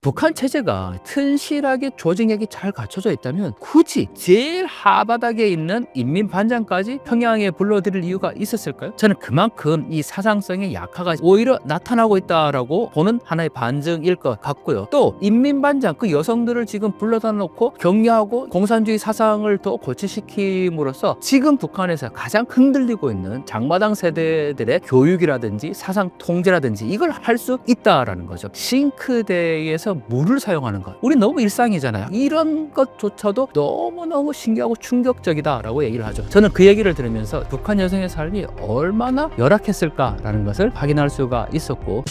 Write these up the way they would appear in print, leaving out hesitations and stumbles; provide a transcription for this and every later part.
북한 체제가 튼실하게 조직력이 잘 갖춰져 있다면 굳이 제일 하바닥에 있는 인민반장까지 평양에 불러들일 이유가 있었을까요? 저는 그만큼 이 사상성의 약화가 오히려 나타나고 있다라고 보는 하나의 반증일 것 같고요. 또 인민반장 그 여성들을 지금 불러다 놓고 격려하고 공산주의 사상을 더 고취시킴으로써 지금 북한에서 가장 흔들리고 있는 장마당 세대들의 교육이라든지 사상 통제라든지 이걸 할 수 있다라는 거죠. 싱크대에서 물을 사용하는 것. 우리 너무 일상이잖아요. 이런 것조차도 너무너무 신기하고 충격적이다라고 얘기를 하죠. 저는 그 얘기를 들으면서 북한 여성의 삶이 얼마나 열악했을까라는 것을 확인할 수가 있었고.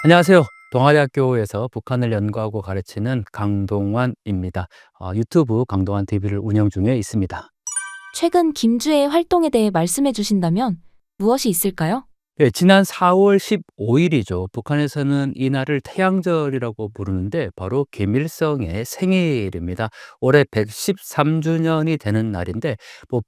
안녕하세요. 동아대학교에서 북한을 연구하고 가르치는 강동환입니다. 유튜브 강동환 TV를 운영 중에 있습니다. 최근 김주의 활동에 대해 말씀해 주신다면 무엇이 있을까요? 예, 지난 4월 15일이죠. 북한에서는 이날을 태양절이라고 부르는데 바로 김일성의 생일입니다. 올해 113주년이 되는 날인데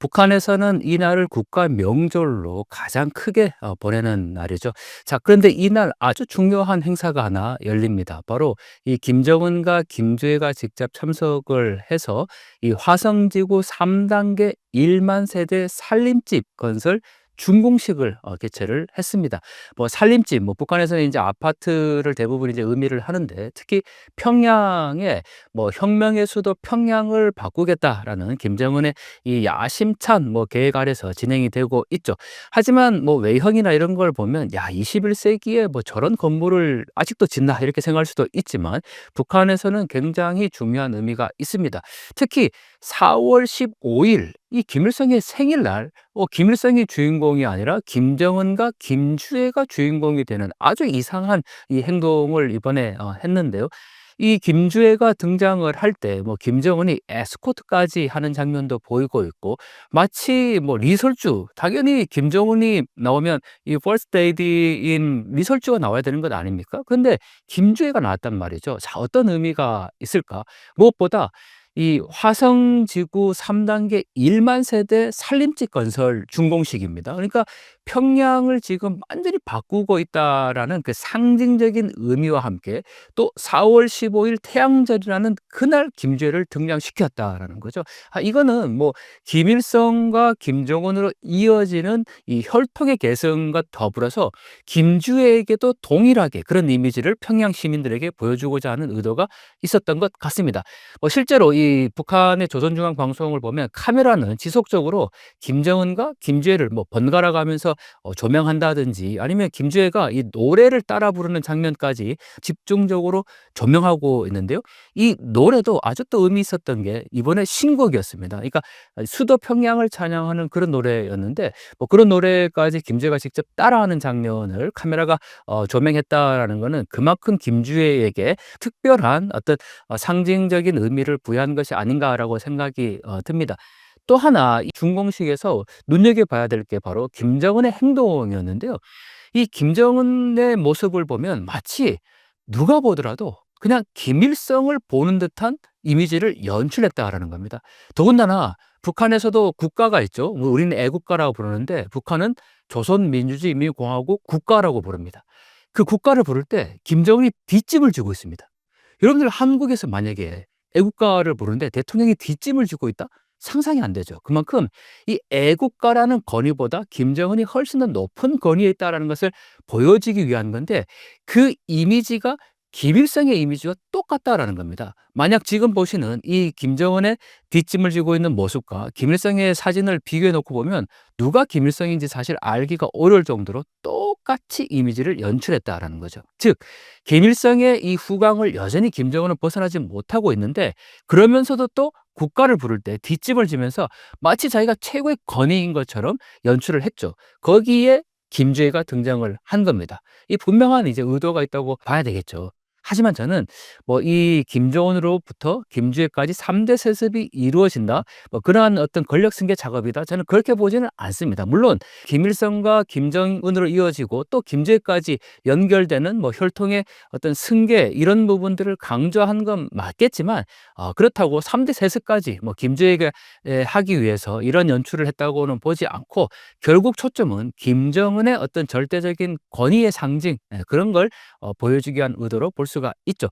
북한에서는 이날을 국가 명절로 가장 크게 보내는 날이죠. 자, 그런데 이날 아주 중요한 행사가 하나 열립니다. 바로 이 김정은과 김주애가 직접 참석을 해서 이 화성지구 3단계 1만 세대 살림집 건설 준공식을 개최를 했습니다. 살림집, 북한에서는 이제 아파트를 대부분 이제 의미를 하는데 특히 평양에 혁명의 수도 평양을 바꾸겠다라는 김정은의 이 야심찬 계획 아래서 진행이 되고 있죠. 하지만 외형이나 이런 걸 보면 21세기에 저런 건물을 아직도 짓나 이렇게 생각할 수도 있지만 북한에서는 굉장히 중요한 의미가 있습니다. 특히 4월 15일 이 김일성의 생일날 김일성이 주인공이 아니라 김정은과 김주애가 주인공이 되는 아주 이상한 이 행동을 이번에 했는데요. 이 김주애가 등장을 할 때 김정은이 에스코트까지 하는 장면도 보이고 있고 마치 리설주, 당연히 김정은이 나오면 이 First Lady인 리설주가 나와야 되는 것 아닙니까? 근데 김주애가 나왔단 말이죠. 자, 어떤 의미가 있을까? 무엇보다 이 화성지구 3단계 1만 세대 살림집 건설 준공식입니다. 그러니까 평양을 지금 완전히 바꾸고 있다라는 그 상징적인 의미와 함께 또 4월 15일 태양절이라는 그날 김주애를 등장시켰다라는 거죠. 이거는 김일성과 김정은으로 이어지는 이 혈통의 계승과 더불어서 김주애에게도 동일하게 그런 이미지를 평양 시민들에게 보여주고자 하는 의도가 있었던 것 같습니다. 실제로 이 북한의 조선중앙방송을 보면 카메라는 지속적으로 김정은과 김주애를 번갈아 가면서 조명한다든지 아니면 김주애가 이 노래를 따라 부르는 장면까지 집중적으로 조명하고 있는데요. 이 노래도 아주 또 의미 있었던 게 이번에 신곡이었습니다. 그러니까 수도 평양을 찬양하는 그런 노래였는데 그런 노래까지 김주애가 직접 따라하는 장면을 카메라가 조명했다라는 거는 그만큼 김주애에게 특별한 어떤 상징적인 의미를 부여한 것이 아닌가라고 생각이 듭니다. 또 하나 이 준공식에서 눈여겨봐야 될 게 바로 김정은의 행동이었는데요. 이 김정은의 모습을 보면 마치 누가 보더라도 그냥 김일성을 보는 듯한 이미지를 연출했다라는 겁니다. 더군다나 북한에서도 국가가 있죠. 우리는 애국가라고 부르는데 북한은 조선민주주의인민공화국 국가라고 부릅니다. 그 국가를 부를 때 김정은이 뒷짐을 지고 있습니다. 여러분들 한국에서 만약에 애국가를 부르는데 대통령이 뒷짐을 지고 있다? 상상이 안 되죠. 그만큼 이 애국가라는 권위보다 김정은이 훨씬 더 높은 권위에 있다라는 것을 보여주기 위한 건데 그 이미지가 김일성의 이미지와 똑같다라는 겁니다. 만약 지금 보시는 이 김정은의 뒷짐을 지고 있는 모습과 김일성의 사진을 비교해 놓고 보면 누가 김일성인지 사실 알기가 어려울 정도로 똑같이 이미지를 연출했다라는 거죠. 즉 김일성의 이 후광을 여전히 김정은은 벗어나지 못하고 있는데 그러면서도 또 국가를 부를 때 뒷짐을 지면서 마치 자기가 최고의 권위인 것처럼 연출을 했죠. 거기에 김주애가 등장을 한 겁니다. 이 분명한 이제 의도가 있다고 봐야 되겠죠. 하지만 저는 뭐 이 김정은으로부터 김주애까지 3대 세습이 이루어진다. 뭐 그러한 어떤 권력 승계 작업이다. 저는 그렇게 보지는 않습니다. 물론 김일성과 김정은으로 이어지고 또 김주애까지 연결되는 뭐 혈통의 어떤 승계 이런 부분들을 강조한 건 맞겠지만 그렇다고 3대 세습까지 뭐 김주애에게 하기 위해서 이런 연출을 했다고는 보지 않고 결국 초점은 김정은의 어떤 절대적인 권위의 상징 그런 걸 보여주기 위한 의도로 볼 수가 있죠.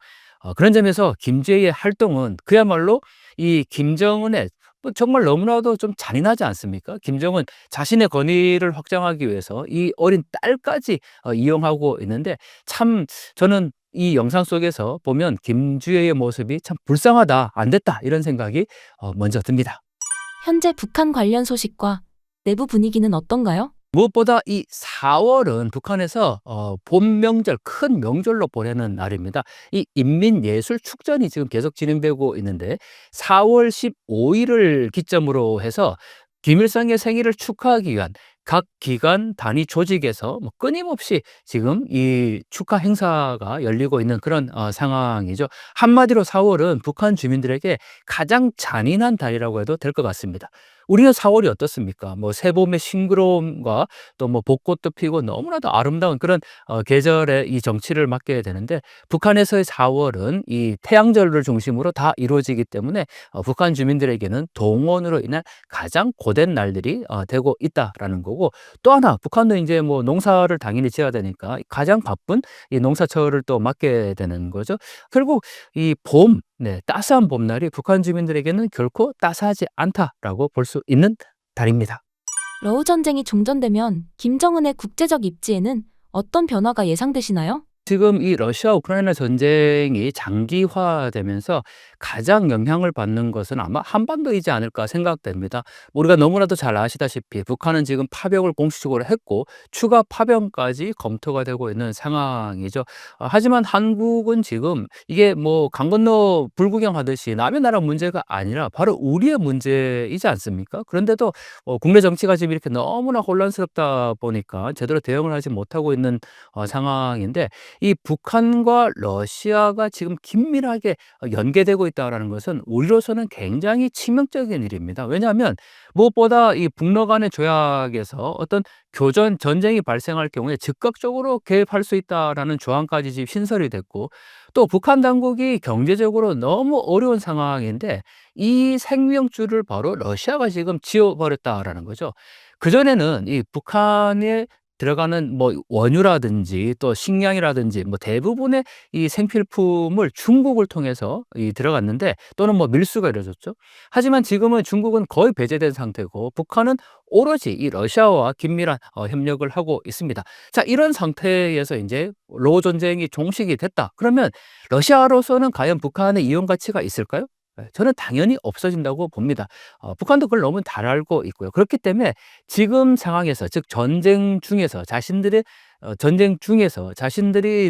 그런 점에서 김제의 활동은 그야말로 이 김정은의 뭐 정말 너무나도 좀 잔인하지 않습니까? 김정은 자신의 권위를 확장하기 위해서 이 어린 딸까지 이용하고 있는데 참 저는 이 영상 속에서 보면 김주애의 모습이 참 불쌍하다, 안 됐다 이런 생각이 먼저 듭니다. 현재 북한 관련 소식과 내부 분위기는 어떤가요? 무엇보다 이 4월은 북한에서 봄 명절, 큰 명절로 보내는 날입니다. 이 인민예술축전이 지금 계속 진행되고 있는데 4월 15일을 기점으로 해서 김일성의 생일을 축하하기 위한 각 기관 단위 조직에서 뭐 끊임없이 지금 이 축하 행사가 열리고 있는 그런 상황이죠. 한마디로 4월은 북한 주민들에게 가장 잔인한 달이라고 해도 될 것 같습니다. 우리는 4월이 어떻습니까? 뭐 새봄의 싱그러움과 또 뭐 벚꽃도 피고 너무나도 아름다운 그런 계절의 이 정치를 맡게 되는데 북한에서의 4월은 이 태양절을 중심으로 다 이루어지기 때문에 북한 주민들에게는 동원으로 인한 가장 고된 날들이 되고 있다라는 거고 또 하나 북한도 이제 뭐 농사를 당연히 지어야 되니까 가장 바쁜 이 농사철을 또 맞게 되는 거죠. 결국 이 봄, 네, 따스한 봄날이 북한 주민들에게는 결코 따스하지 않다라고 볼 수 있는 달입니다. 러우 전쟁이 종전되면 김정은의 국제적 입지에는 어떤 변화가 예상되시나요? 지금 이 러시아 우크라이나 전쟁이 장기화되면서 가장 영향을 받는 것은 아마 한반도이지 않을까 생각됩니다. 우리가 너무나도 잘 아시다시피 북한은 지금 파병을 공식적으로 했고 추가 파병까지 검토가 되고 있는 상황이죠. 하지만 한국은 지금 이게 뭐 강 건너 불구경하듯이 남의 나라 문제가 아니라 바로 우리의 문제이지 않습니까? 그런데도 국내 정치가 지금 이렇게 너무나 혼란스럽다 보니까 제대로 대응을 하지 못하고 있는 상황인데 이 북한과 러시아가 지금 긴밀하게 연계되고 있다라는 것은 우리로서는 굉장히 치명적인 일입니다. 왜냐하면 무엇보다 이 북러 간의 조약에서 어떤 교전 전쟁이 발생할 경우에 즉각적으로 개입할 수 있다라는 조항까지 지금 신설이 됐고 또 북한 당국이 경제적으로 너무 어려운 상황인데 이 생명줄을 바로 러시아가 지금 지어버렸다라는 거죠. 그전에는 이 북한의 들어가는 뭐 원유라든지 또 식량이라든지 뭐 대부분의 이 생필품을 중국을 통해서 들어갔는데 또는 뭐 밀수가 이루어졌죠. 하지만 지금은 중국은 거의 배제된 상태고 북한은 오로지 이 러시아와 긴밀한 협력을 하고 있습니다. 자, 이런 상태에서 이제 로 전쟁이 종식이 됐다. 그러면 러시아로서는 과연 북한의 이용 가치가 있을까요? 저는 당연히 없어진다고 봅니다. 북한도 그걸 너무 잘 알고 있고요. 그렇기 때문에 지금 상황에서 즉 전쟁 중에서 자신들이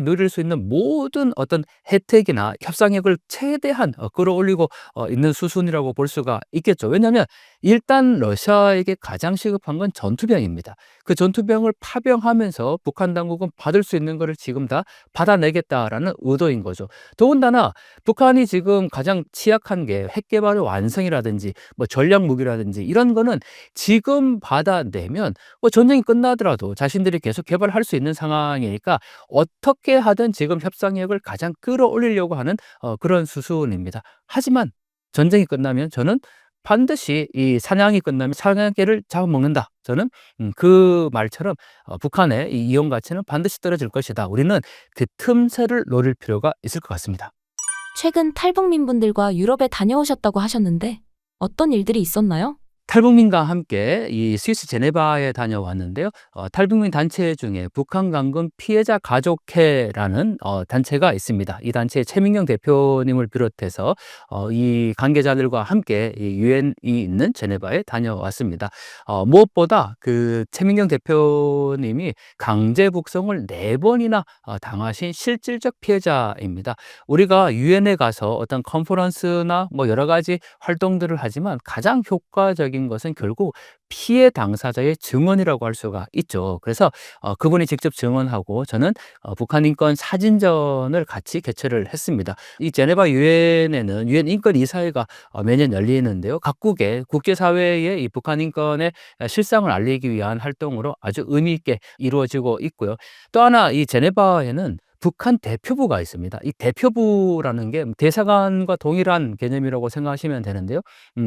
누릴 수 있는 모든 어떤 혜택이나 협상력을 최대한 끌어올리고 있는 수순이라고 볼 수가 있겠죠. 왜냐하면 일단 러시아에게 가장 시급한 건 전투병입니다. 그 전투병을 파병하면서 북한 당국은 받을 수 있는 것을 지금 다 받아내겠다라는 의도인 거죠. 더군다나 북한이 지금 가장 취약한 게 핵 개발의 완성이라든지 뭐 전략 무기라든지 이런 거는 지금 받아내면 뭐 전쟁이 끝나더라도 자신들이 계속 개발할 수 있는 상황이니까 어떻게 하든 지금 협상력을 가장 끌어올리려고 하는 그런 수순입니다. 하지만 전쟁이 끝나면 저는 반드시 이 사냥이 끝나면 사냥개를 잡아먹는다. 저는 그 말처럼 북한의 이 이용 가치는 반드시 떨어질 것이다. 우리는 그 틈새를 노릴 필요가 있을 것 같습니다. 최근 탈북민분들과 유럽에 다녀오셨다고 하셨는데 어떤 일들이 있었나요? 탈북민과 함께 이 스위스 제네바에 다녀왔는데요. 탈북민 단체 중에 북한 강금 피해자 가족회라는 단체가 있습니다. 이 단체의 최민경 대표님을 비롯해서 이 관계자들과 함께 이 유엔이 있는 제네바에 다녀왔습니다. 무엇보다 그 최민경 대표님이 강제 북송을 4번이나 당하신 실질적 피해자입니다. 우리가 유엔에 가서 어떤 컨퍼런스나 뭐 여러 가지 활동들을 하지만 가장 효과적인 결정적인 것은 결국 피해 당사자의 증언이라고 할 수가 있죠. 그래서 그분이 직접 증언하고 저는 북한 인권 사진전을 같이 개최를 했습니다. 이 제네바 유엔에는 유엔 인권 이사회가 매년 열리는데요. 각국의 국제사회에 이 북한 인권의 실상을 알리기 위한 활동으로 아주 의미 있게 이루어지고 있고요. 또 하나 이 제네바에는 북한 대표부가 있습니다. 이 대표부라는 게 대사관과 동일한 개념이라고 생각하시면 되는데요.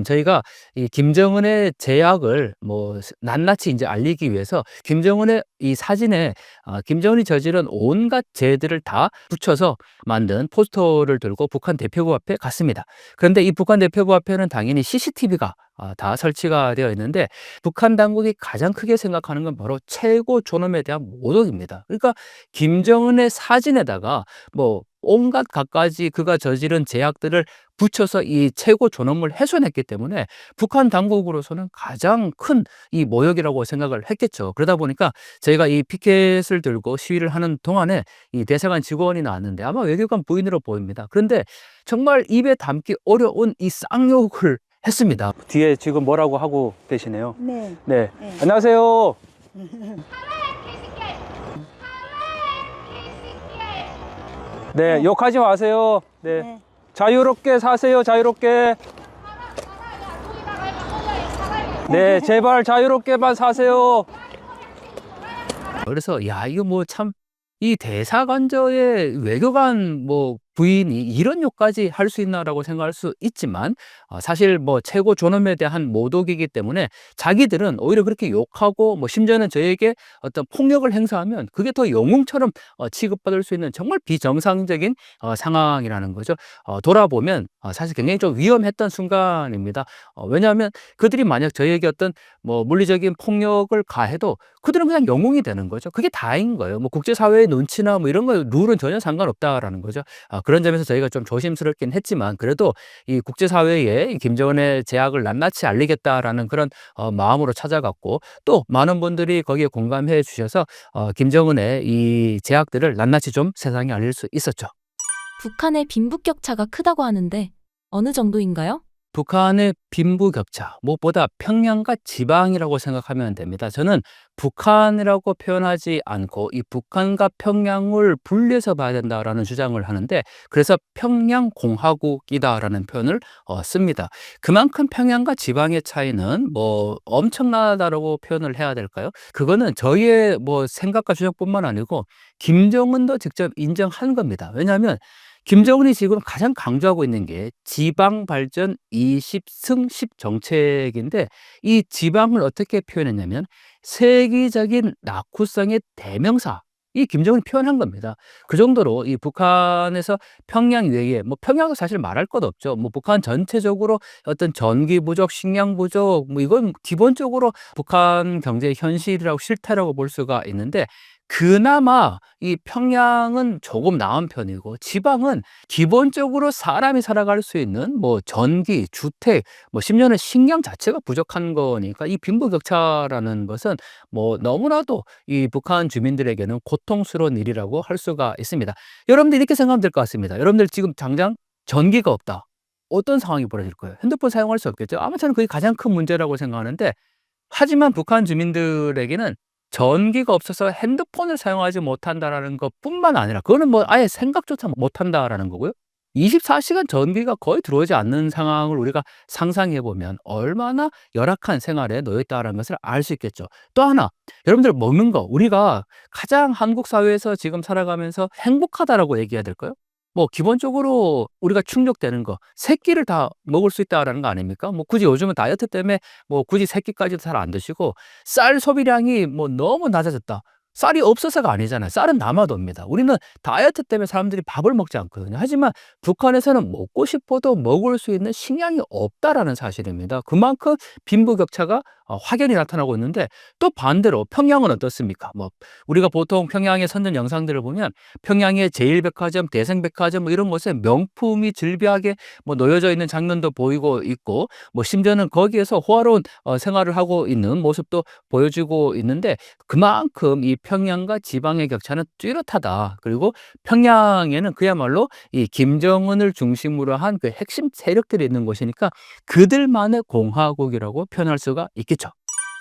저희가 이 김정은의 제약을 뭐 낱낱이 이제 알리기 위해서 김정은의 이 사진에 김정은이 저지른 온갖 죄들을 다 붙여서 만든 포스터를 들고 북한 대표부 앞에 갔습니다. 그런데 이 북한 대표부 앞에는 당연히 CCTV가 다 설치가 되어 있는데 북한 당국이 가장 크게 생각하는 건 바로 최고 존엄에 대한 모독입니다. 그러니까 김정은의 사진에다가 뭐 온갖 갖가지 그가 저지른 제약들을 붙여서 이 최고 존엄을 훼손했기 때문에 북한 당국으로서는 가장 큰 이 모욕이라고 생각을 했겠죠. 그러다 보니까 저희가 이 피켓을 들고 시위를 하는 동안에 이 대사관 직원이 나왔는데 아마 외교관 부인으로 보입니다. 그런데 정말 입에 담기 어려운 이 쌍욕을 했습니다. 뒤에 지금 뭐라고 하고 계시네요. 네. 네. 네. 안녕하세요. 네, 욕하지 마세요. 네. 네. 자유롭게 사세요, 자유롭게. 네, 제발 자유롭게만 사세요. 그래서, 야, 이거 뭐 참, 이 대사관저의 외교관 뭐 부인이 이런 욕까지 할 수 있나라고 생각할 수 있지만 사실 뭐 최고 존엄에 대한 모독이기 때문에 자기들은 오히려 그렇게 욕하고 뭐 심지어는 저에게 어떤 폭력을 행사하면 그게 더 영웅처럼 취급받을 수 있는 정말 비정상적인 상황이라는 거죠. 돌아보면 사실 굉장히 좀 위험했던 순간입니다. 왜냐하면 그들이 만약 저에게 어떤 뭐 물리적인 폭력을 가해도 그들은 그냥 영웅이 되는 거죠. 그게 다인 거예요. 뭐 국제사회의 눈치나 뭐 이런 거 룰은 전혀 상관없다라는 거죠. 그런 점에서 저희가 좀 조심스럽긴 했지만 그래도 이 국제사회에 이 김정은의 제약을 낱낱이 알리겠다라는 그런 마음으로 찾아갔고 또 많은 분들이 거기에 공감해 주셔서 김정은의 이 제약들을 낱낱이 좀 세상에 알릴 수 있었죠. 북한의 빈부격차가 크다고 하는데 어느 정도인가요? 북한의 빈부격차, 무엇보다 평양과 지방이라고 생각하면 됩니다. 저는 북한이라고 표현하지 않고 이 북한과 평양을 분리해서 봐야 된다라는 주장을 하는데 그래서 평양공화국이다라는 표현을 씁니다. 그만큼 평양과 지방의 차이는 뭐 엄청나다라고 표현을 해야 될까요? 그거는 저희의 뭐 생각과 주장뿐만 아니고 김정은도 직접 인정한 겁니다. 왜냐하면 김정은이 지금 가장 강조하고 있는 게 지방 발전 20승10 정책인데 이 지방을 어떻게 표현했냐면 세계적인 낙후성의 대명사 이 김정은이 표현한 겁니다. 그 정도로 이 북한에서 평양 외에 뭐 평양도 사실 말할 것 없죠. 뭐 북한 전체적으로 어떤 전기 부족, 식량 부족 뭐 이건 기본적으로 북한 경제의 현실이라고 실태라고 볼 수가 있는데 그나마 이 평양은 조금 나은 편이고 지방은 기본적으로 사람이 살아갈 수 있는 뭐 전기, 주택, 뭐 심지어는 식량 자체가 부족한 거니까 이 빈부격차라는 것은 뭐 너무나도 이 북한 주민들에게는 고통스러운 일이라고 할 수가 있습니다. 여러분들 이렇게 생각하면 될 것 같습니다. 여러분들 지금 당장 전기가 없다. 어떤 상황이 벌어질 거예요? 핸드폰 사용할 수 없겠죠? 아마 저는 그게 가장 큰 문제라고 생각하는데 하지만 북한 주민들에게는 전기가 없어서 핸드폰을 사용하지 못한다라는 것뿐만 아니라 그거는 뭐 아예 생각조차 못한다라는 거고요. 24시간 전기가 거의 들어오지 않는 상황을 우리가 상상해 보면 얼마나 열악한 생활에 놓여 있다라는 것을 알 수 있겠죠. 또 하나, 여러분들 먹는 거 우리가 가장 한국 사회에서 지금 살아가면서 행복하다라고 얘기해야 될까요? 뭐 기본적으로 우리가 충족되는 거, 세 끼를 다 먹을 수 있다라는 거 아닙니까? 뭐 굳이 요즘은 다이어트 때문에 뭐 굳이 세 끼까지도 잘 안 드시고 쌀 소비량이 뭐 너무 낮아졌다. 쌀이 없어서가 아니잖아요. 쌀은 남아도 옵니다. 우리는 다이어트 때문에 사람들이 밥을 먹지 않거든요. 하지만 북한에서는 먹고 싶어도 먹을 수 있는 식량이 없다라는 사실입니다. 그만큼 빈부격차가 확연히 나타나고 있는데 또 반대로 평양은 어떻습니까? 뭐 우리가 보통 평양의 선전 영상들을 보면 평양의 제1백화점, 대성백화점 뭐 이런 곳에 명품이 즐비하게 뭐 놓여져 있는 장면도 보이고 있고 뭐 심지어는 거기에서 호화로운 생활을 하고 있는 모습도 보여주고 있는데 그만큼 이 평양과 지방의 격차는 뚜렷하다. 그리고 평양에는 그야말로 이 김정은을 중심으로 한 그 핵심 세력들이 있는 곳이니까 그들만의 공화국이라고 표현할 수가 있겠죠.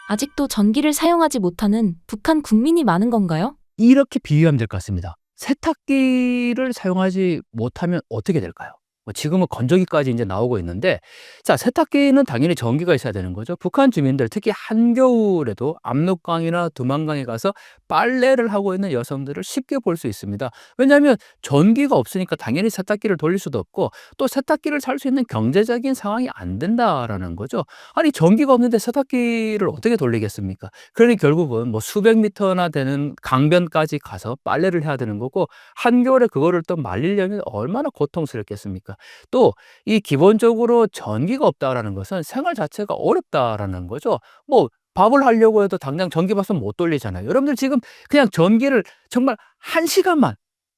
아직도 전기를 사용하지 못하는 북한 국민이 많은 건가요? 이렇게 비유하면 될 것 같습니다. 세탁기를 사용하지 못하면 어떻게 될까요? 뭐 지금은 건조기까지 이제 나오고 있는데 자, 세탁기는 당연히 전기가 있어야 되는 거죠. 북한 주민들 특히 한겨울에도 압록강이나 두만강에 가서 빨래를 하고 있는 여성들을 쉽게 볼 수 있습니다. 왜냐하면 전기가 없으니까 당연히 세탁기를 돌릴 수도 없고 또 세탁기를 살 수 있는 경제적인 상황이 안 된다라는 거죠. 아니 전기가 없는데 세탁기를 어떻게 돌리겠습니까? 그러니 결국은 뭐 수백 미터나 되는 강변까지 가서 빨래를 해야 되는 거고 한겨울에 그거를 또 말리려면 얼마나 고통스럽겠습니까? 또 이 기본적으로 전기가 없다라는 것은 생활 자체가 어렵다라는 거죠. 뭐 밥을 하려고 해도 당장 전기밥은 못 돌리잖아요. 여러분들 지금 그냥 전기를 정말 1시간만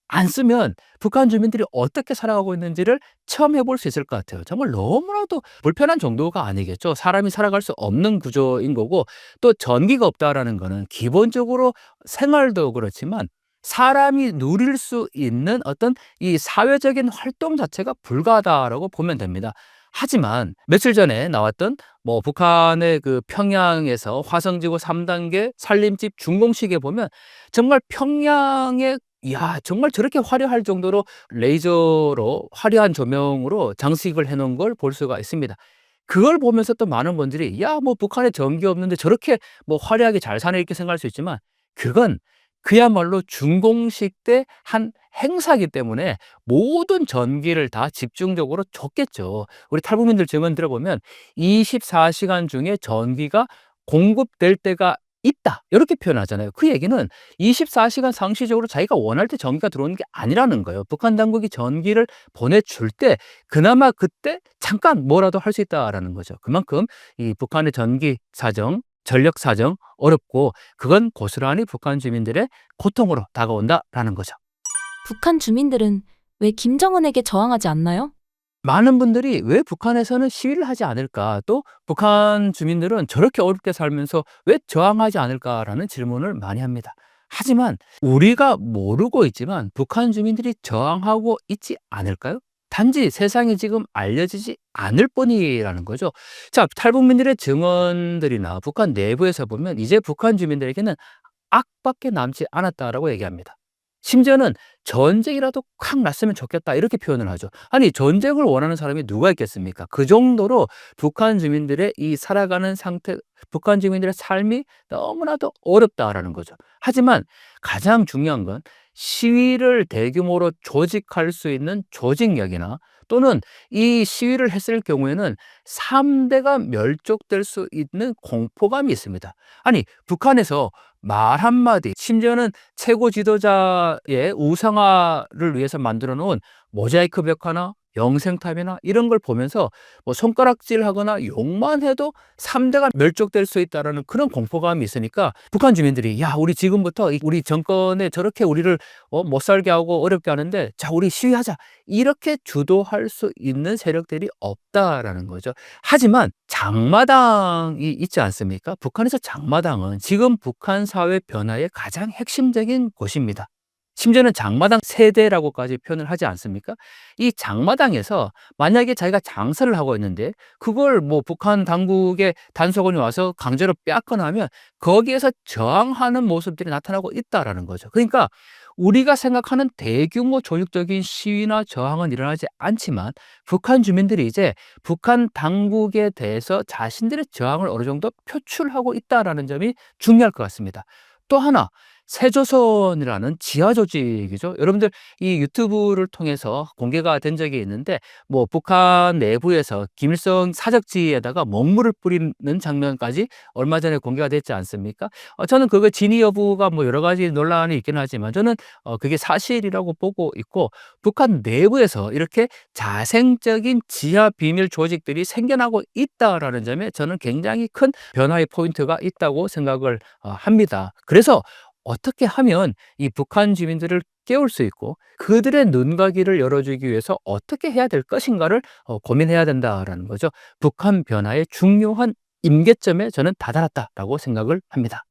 안 쓰면 북한 주민들이 어떻게 살아가고 있는지를 체험해 볼 수 있을 것 같아요. 정말 너무나도 불편한 정도가 아니겠죠. 사람이 살아갈 수 없는 구조인 거고 또 전기가 없다라는 거는 기본적으로 생활도 그렇지만 사람이 누릴 수 있는 어떤 이 사회적인 활동 자체가 불가하다라고 보면 됩니다. 하지만 며칠 전에 나왔던 뭐 북한의 그 평양에서 화성지구 3단계 산림집 준공식에 보면 정말 평양의 야, 정말 저렇게 화려할 정도로 레이저로 화려한 조명으로 장식을 해 놓은 걸 볼 수가 있습니다. 그걸 보면서 또 많은 분들이 '야, 뭐 북한에 전기 없는데 저렇게 뭐 화려하게 잘 사네.' 이렇게 생각할 수 있지만 그건 그야말로 준공식 때 한 행사이기 때문에 모든 전기를 다 집중적으로 줬겠죠. 우리 탈북민들 증언 들어보면 24 시간 중에 전기가 공급될 때가 있다. 이렇게 표현하잖아요. 그 얘기는 24 시간 상시적으로 자기가 원할 때 전기가 들어오는 게 아니라는 거예요. 북한 당국이 전기를 보내줄 때 그나마 그때 잠깐 뭐라도 할 수 있다라는 거죠. 그만큼 이 북한의 전기 사정, 전력 사정 어렵고 그건 고스란히 북한 주민들의 고통으로 다가온다라는 거죠. 북한 주민들은 왜 김정은에게 저항하지 않나요? 많은 분들이 '왜 북한에서는 시위를 하지 않을까? 또 북한 주민들은 저렇게 어렵게 살면서 왜 저항하지 않을까?'라는 질문을 많이 합니다. 하지만 우리가 모르고 있지만 북한 주민들이 저항하고 있지 않을까요? 단지 세상에 지금 알려지지 않을 뿐이라는 거죠. 자, 탈북민들의 증언들이나 북한 내부에서 보면 이제 북한 주민들에게는 악밖에 남지 않았다라고 얘기합니다. 심지어는 "전쟁이라도 콱 났으면 좋겠다." 이렇게 표현을 하죠. 아니 전쟁을 원하는 사람이 누가 있겠습니까? 그 정도로 북한 주민들의 이 살아가는 상태, 북한 주민들의 삶이 너무나도 어렵다라는 거죠. 하지만 가장 중요한 건 시위를 대규모로 조직할 수 있는 조직력이나 또는 이 시위를 했을 경우에는 3 대가 멸족될 수 있는 공포감이 있습니다. 아니 북한에서 말 한마디 심지어는 최고 지도자의 우상화를 위해서 만들어 놓은 모자이크 벽화나 영생탑이나 이런 걸 보면서 뭐 손가락질하거나 욕만 해도 3 대가 멸족될 수 있다라는 그런 공포감이 있으니까 북한 주민들이 '야, 우리 지금부터 우리 정권에 저렇게 우리를 못 살게 하고 어렵게 하는데 자, 우리 시위하자.' 이렇게 주도할 수 있는 세력들이 없다라는 거죠. 하지만 장마당이 있지 않습니까? 북한에서 장마당은 지금 북한 사회 변화의 가장 핵심적인 곳입니다. 심지어는 장마당 세대라고까지 표현을 하지 않습니까? 이 장마당에서 만약에 자기가 장사를 하고 있는데 그걸 뭐 북한 당국의 단속원이 와서 강제로 빼앗거나 하면 거기에서 저항하는 모습들이 나타나고 있다라는 거죠. 그러니까 우리가 생각하는 대규모 조직적인 시위나 저항은 일어나지 않지만 북한 주민들이 이제 북한 당국에 대해서 자신들의 저항을 어느 정도 표출하고 있다라는 점이 중요할 것 같습니다. 또 하나 새조선이라는 지하 조직이죠. 여러분들 이 유튜브를 통해서 공개가 된 적이 있는데 뭐 북한 내부에서 김일성 사적지에다가 먹물을 뿌리는 장면까지 얼마 전에 공개가 됐지 않습니까? 저는 그거 진위 여부가 뭐 여러 가지 논란이 있긴 하지만 저는 그게 사실이라고 보고 있고, 북한 내부에서 이렇게 자생적인 지하 비밀 조직들이 생겨나고 있다라는 점에 저는 굉장히 큰 변화의 포인트가 있다고 생각을 합니다. 그래서 어떻게 하면 이 북한 주민들을 깨울 수 있고 그들의 눈과 귀를 열어주기 위해서 어떻게 해야 될 것인가를 고민해야 된다라는 거죠. 북한 변화의 중요한 임계점에 저는 다다랐다라고 생각을 합니다.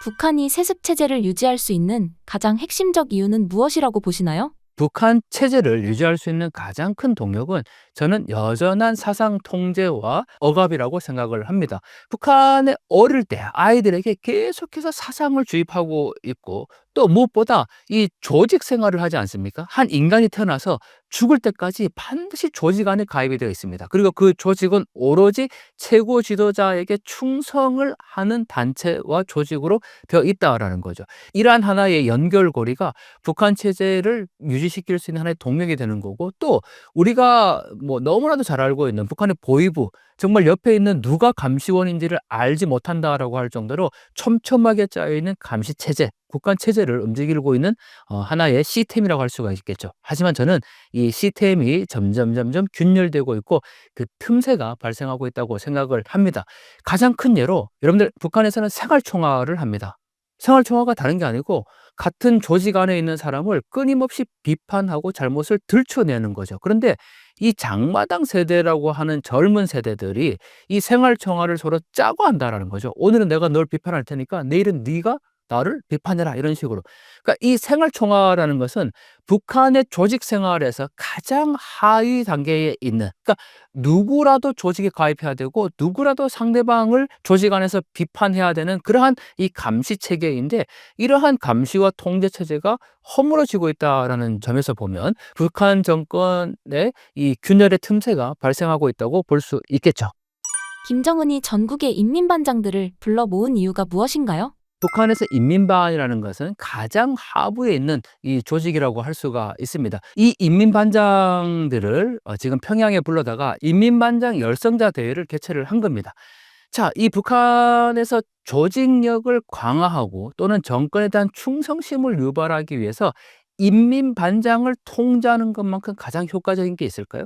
북한이 세습 체제를 유지할 수 있는 가장 핵심적 이유는 무엇이라고 보시나요? 북한 체제를 유지할 수 있는 가장 큰 동력은 저는 여전한 사상 통제와 억압이라고 생각을 합니다. 북한의 어릴 때 아이들에게 계속해서 사상을 주입하고 있고, 또 무엇보다 이 조직 생활을 하지 않습니까? 한 인간이 태어나서 죽을 때까지 반드시 조직 안에 가입이 되어 있습니다. 그리고 그 조직은 오로지 최고 지도자에게 충성을 하는 단체와 조직으로 되어 있다라는 거죠. 이러한 하나의 연결고리가 북한 체제를 유지시킬 수 있는 하나의 동력이 되는 거고, 또 우리가 뭐 너무나도 잘 알고 있는 북한의 보위부, 정말 옆에 있는 누가 감시원인지를 알지 못한다라고 할 정도로 촘촘하게 짜여 있는 감시 체제, 국간 체제를 움직이고 있는 하나의 시스템이라고 할 수가 있겠죠. 하지만 저는 이 시스템이 점점 균열되고 있고 그 틈새가 발생하고 있다고 생각을 합니다. 가장 큰 예로 여러분들, 북한에서는 생활총화를 합니다. 생활총화가 다른 게 아니고 같은 조직 안에 있는 사람을 끊임없이 비판하고 잘못을 들춰내는 거죠. 그런데 이 장마당 세대라고 하는 젊은 세대들이 이 생활총화를 서로 짜고 한다라는 거죠. 오늘은 내가 널 비판할 테니까 내일은 네가 나를 비판해라, 이런 식으로. 그러니까 이 생활총화라는 것은 북한의 조직 생활에서 가장 하위 단계에 있는, 그러니까 누구라도 조직에 가입해야 되고 누구라도 상대방을 조직 안에서 비판해야 되는 그러한 이 감시 체계인데, 이러한 감시와 통제 체제가 허물어지고 있다라는 점에서 보면 북한 정권의 이 균열의 틈새가 발생하고 있다고 볼 수 있겠죠. 김정은이 전국의 인민반장들을 불러 모은 이유가 무엇인가요? 북한에서 인민반이라는 것은 가장 하부에 있는 이 조직이라고 할 수가 있습니다. 이 인민반장들을 지금 평양에 불러다가 인민반장 열성자 대회를 개최를 한 겁니다. 자, 이 북한에서 조직력을 강화하고 또는 정권에 대한 충성심을 유발하기 위해서 인민반장을 통제하는 것만큼 가장 효과적인 게 있을까요?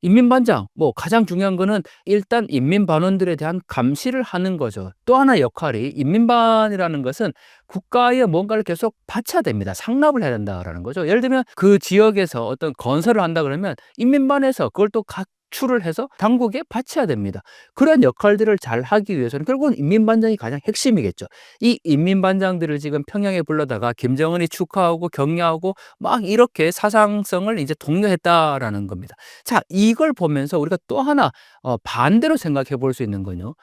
인민반장, 뭐 가장 중요한 거는 일단 인민반원들에 대한 감시를 하는 거죠. 또 하나 역할이, 인민반이라는 것은 국가에 뭔가를 계속 바쳐야 됩니다. 상납을 해야 된다라는 거죠. 예를 들면 그 지역에서 어떤 건설을 한다 그러면 인민반에서 그걸 또 각출을 해서 당국에 바쳐야 됩니다. 그런 역할들을 잘 하기 위해서는 결국은 인민반장이 가장 핵심이겠죠. 이 인민반장들을 지금 평양에 불러다가 김정은이 축하하고 격려하고 막 이렇게 사상성을 이제 독려했다라는 겁니다. 자, 이걸 보면서 우리가 또 하나 반대로 생각해 볼 수 있는 건요.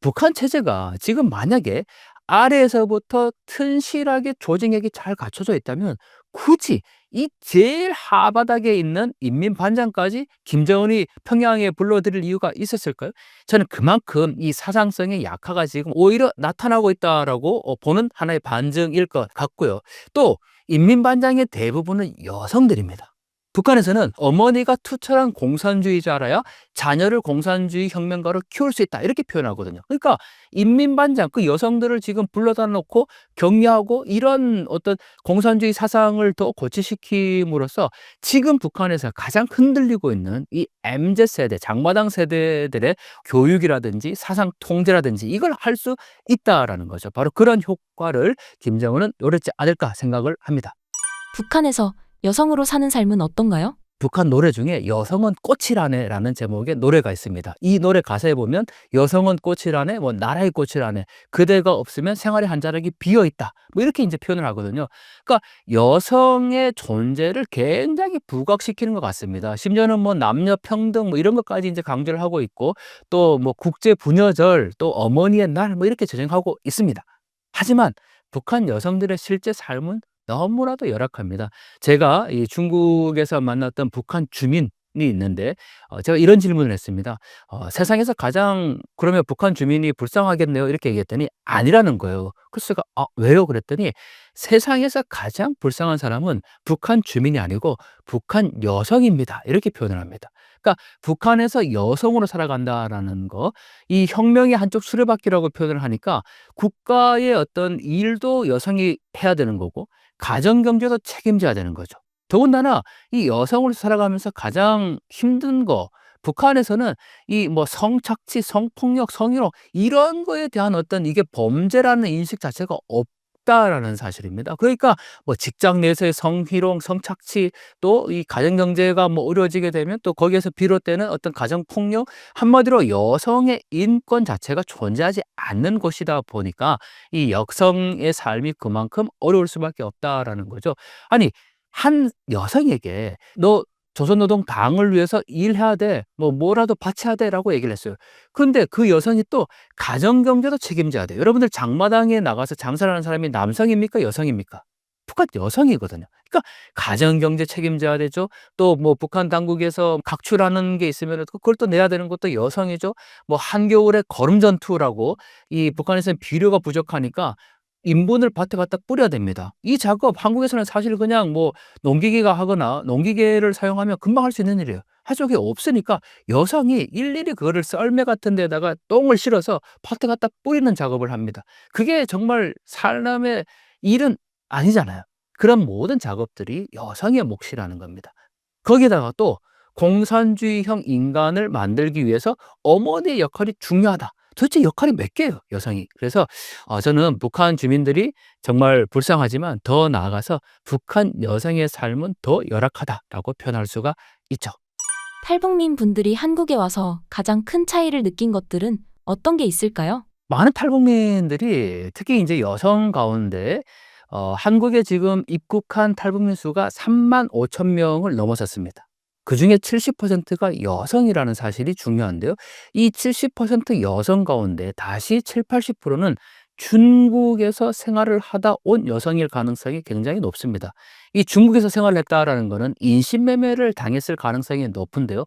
북한 체제가 지금 만약에 아래에서부터 튼실하게 조직력이 잘 갖춰져 있다면 굳이 이 제일 하바닥에 있는 인민반장까지 김정은이 평양에 불러들일 이유가 있었을까요? 저는 그만큼 이 사상성의 약화가 지금 오히려 나타나고 있다라고 보는 하나의 반증일 것 같고요. 또 인민반장의 대부분은 여성들입니다. 북한에서는 어머니가 투철한 공산주의자라야 자녀를 공산주의 혁명가로 키울 수 있다, 이렇게 표현하거든요. 그러니까 인민반장, 그 여성들을 지금 불러다 놓고 격려하고 이런 어떤 공산주의 사상을 더 고취시킴으로써 지금 북한에서 가장 흔들리고 있는 이 MZ세대, 장마당 세대들의 교육이라든지 사상 통제라든지 이걸 할 수 있다라는 거죠. 바로 그런 효과를 김정은은 노렸지 않을까 생각을 합니다. 북한에서 여성으로 사는 삶은 어떤가요? 북한 노래 중에 여성은 꽃이라네라는 제목의 노래가 있습니다. 이 노래 가사에 보면 여성은 꽃이라네, 뭐 나라의 꽃이라네, 그대가 없으면 생활의 한 자락이 비어 있다, 뭐 이렇게 이제 표현을 하거든요. 그러니까 여성의 존재를 굉장히 부각시키는 것 같습니다. 심지어는 뭐 남녀 평등 뭐 이런 것까지 이제 강조를 하고 있고, 또 뭐 국제 부녀절, 또 어머니의 날 뭐 이렇게 제정하고 있습니다. 하지만 북한 여성들의 실제 삶은 너무나도 열악합니다. 제가 이 중국에서 만났던 북한 주민 있는데 제가 이런 질문을 했습니다. "세상에서 가장 그러면 북한 주민이 불쌍하겠네요." 이렇게 얘기했더니 아니라는 거예요. 그래서 제가 "아 왜요?" 그랬더니 "세상에서 가장 불쌍한 사람은 북한 주민이 아니고 북한 여성입니다." 이렇게 표현을 합니다. 그러니까 북한에서 여성으로 살아간다라는 거, 이 혁명의 한쪽 수레바퀴라고 표현을 하니까 국가의 어떤 일도 여성이 해야 되는 거고 가정 경제도 책임져야 되는 거죠. 더군다나 이 여성으로 살아가면서 가장 힘든 거, 북한에서는 이 뭐 성착취, 성폭력, 성희롱 이런 거에 대한 어떤 이게 범죄라는 인식 자체가 없다라는 사실입니다. 그러니까 뭐 직장 내에서의 성희롱, 성착취, 또 이 가정 경제가 뭐 어려워지게 되면 또 거기에서 비롯되는 어떤 가정 폭력, 한마디로 여성의 인권 자체가 존재하지 않는 곳이다 보니까 이 여성의 삶이 그만큼 어려울 수밖에 없다라는 거죠. 아니, 한 여성에게 "너 조선노동 당을 위해서 일해야 돼. 뭐 뭐라도 바쳐야 돼."라고 얘기를 했어요. 근데 그 여성이 또 가정 경제도 책임져야 돼요. 여러분들 장마당에 나가서 장사를 하는 사람이 남성입니까? 여성입니까? 북한 여성이거든요. 그러니까 가정 경제 책임져야 되죠. 또 뭐 북한 당국에서 각출하는 게 있으면은 그걸 또 내야 되는 것도 여성이죠. 뭐 한겨울에 거름 전투라고 이 북한에서는 비료가 부족하니까 인분을 밭에 갖다 뿌려야 됩니다. 이 작업 한국에서는 사실 그냥 뭐 농기계가 하거나 농기계를 사용하면 금방 할 수 있는 일이에요. 할 적이 없으니까 여성이 일일이 그거를 썰매 같은 데다가 똥을 실어서 밭에 갖다 뿌리는 작업을 합니다. 그게 정말 사람의 일은 아니잖아요. 그런 모든 작업들이 여성의 몫이라는 겁니다. 거기에다가 또 공산주의형 인간을 만들기 위해서 어머니의 역할이 중요하다. 도대체 역할이 몇 개예요, 여성이. 그래서 저는 북한 주민들이 정말 불쌍하지만 더 나아가서 북한 여성의 삶은 더 열악하다라고 표현할 수가 있죠. 탈북민 분들이 한국에 와서 가장 큰 차이를 느낀 것들은 어떤 게 있을까요? 많은 탈북민들이 특히 이제 여성 가운데 한국에 지금 입국한 탈북민 수가 35,000명을 넘어섰습니다. 그중에 70%가 여성이라는 사실이 중요한데요. 이 70% 여성 가운데 다시 70~80%는 중국에서 생활을 하다 온 여성일 가능성이 굉장히 높습니다. 이 중국에서 생활을 했다라는 거는 인신매매를 당했을 가능성이 높은데요.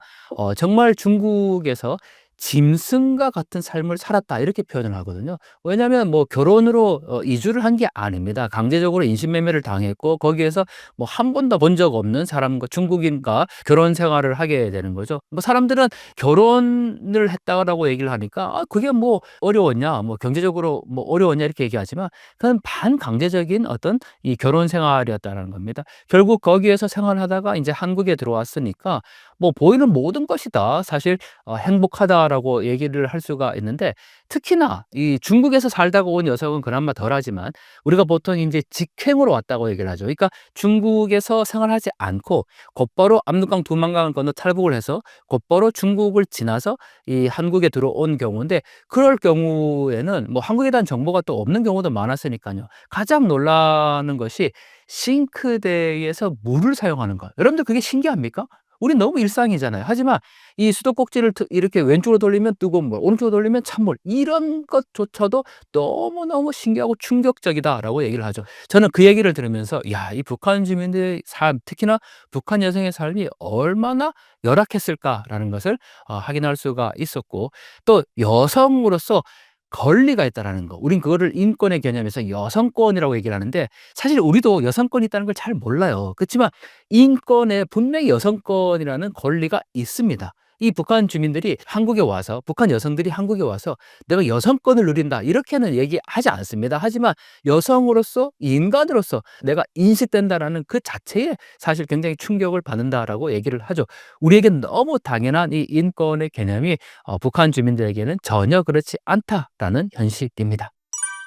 정말 중국에서 짐승과 같은 삶을 살았다 이렇게 표현을 하거든요. 왜냐하면 뭐 결혼으로 이주를 한 게 아닙니다. 강제적으로 인신매매를 당했고 거기에서 뭐 한 번도 본 적 없는 사람과 중국인과 결혼 생활을 하게 되는 거죠. 뭐 사람들은 결혼을 했다라고 얘기를 하니까 "아 그게 뭐 어려웠냐? 뭐 경제적으로 뭐 어려웠냐?" 이렇게 얘기하지만 그건 반강제적인 어떤 이 결혼 생활이었다는 겁니다. 결국 거기에서 생활하다가 이제 한국에 들어왔으니까 뭐 보이는 모든 것이 다 사실 행복하다라고 얘기를 할 수가 있는데, 특히나 이 중국에서 살다가 온 여성은 그나마 덜하지만 우리가 보통 인제 직행으로 왔다고 얘기를 하죠. 그러니까 중국에서 생활하지 않고 곧바로 압록강 두만강을 건너 탈북을 해서 곧바로 중국을 지나서 이 한국에 들어온 경우인데, 그럴 경우에는 뭐 한국에 대한 정보가 또 없는 경우도 많았으니깐요. 가장 놀라는 것이 싱크대에서 물을 사용하는 것. 여러분들 그게 신기합니까? 우린 너무 일상이잖아요. 하지만 이 수도꼭지를 이렇게 왼쪽으로 돌리면 뜨거운 물, 오른쪽으로 돌리면 찬물, 이런 것조차도 너무너무 신기하고 충격적이다라고 얘기를 하죠. 저는 그 얘기를 들으면서 야, 이 북한 주민들의 삶, 특히나 북한 여성의 삶이 얼마나 열악했을까라는 것을 확인할 수가 있었고, 또 여성으로서 권리가 있다라는 거. 우린 그거를 인권의 개념에서 여성권이라고 얘기를 하는데 사실 우리도 여성권이 있다는 걸 잘 몰라요. 그렇지만 인권에 분명히 여성권이라는 권리가 있습니다. 이 북한 주민들이 한국에 와서, 북한 여성들이 한국에 와서 "내가 여성권을 누린다." 이렇게는 얘기하지 않습니다. 하지만 여성으로서, 인간으로서 내가 인식된다라는 그 자체에 사실 굉장히 충격을 받는다라고 얘기를 하죠. 우리에겐 너무 당연한 이 인권의 개념이 북한 주민들에게는 전혀 그렇지 않다라는 현실입니다.